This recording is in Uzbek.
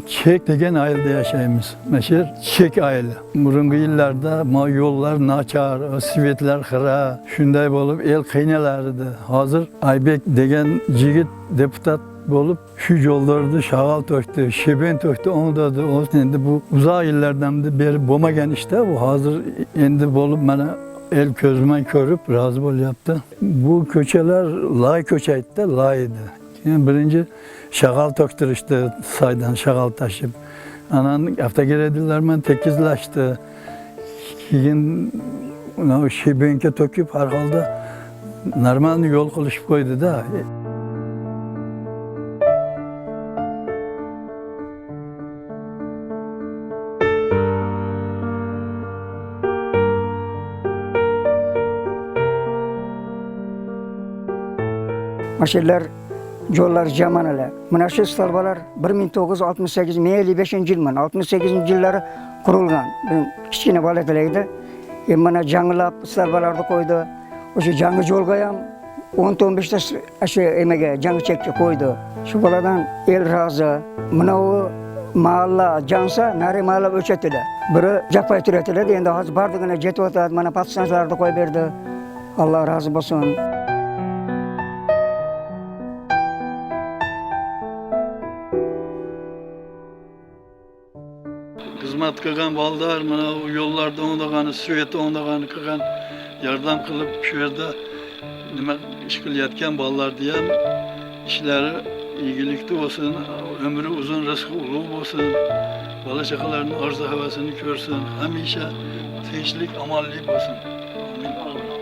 Çek degen ailede yaşayımız. Meşhur Çek aile. Burungu yıllarda ma yollar naçar, sivetler kıra, şunday bolup el kıynelerdi. Hazır Aybek degen jigit deputat bolup şu yollarda şagal töktü, şeben töktü, onu da endi bu uzak yıllardan da beri bomagan işte bu hazır endi bolup bana el közümen körüp razı bol yaptı. Bu köçeler lay köçeydi, laydı. Yani birinci şagal töktürüştü saydan şagal taşıp. Anan hafta gelediler ben tekizlaştı. Keyin o şebenke töküp her halde normal yol kılışıp koydu da. Maşallar yollar jamanalar. Mana shu stolbalar 1968 men 55-yilman. 68 yillari qurilgan. Ben kichkina bola edi. Mana jangilab stolbalarni qo'ydi. O'sha jangi yo'lga ham 10-15 ta shu emaga jangi chekka qo'ydi. Shu boladan el rozi. Mana u mahalla jansa nari mahalla o'chatdilar. Biri japay turadilar. Endi hozir bardigina jetib o'tadi. Mana patsanlarni qo'yib berdi. Alloh rozi bo'lsin. Hizmet kılgan baldar, mana o yollarda ondağanı, süveti ondağanı kılgan, yardım kılıp şu yerde nima iş kılayotgan ballar diyem, işleri iyilikte olsun, ömrü uzun, rızkı ulu olsun, bala çakalarının arzu havasını görsün, hamisha tinchlik, amallik olsun. Amin.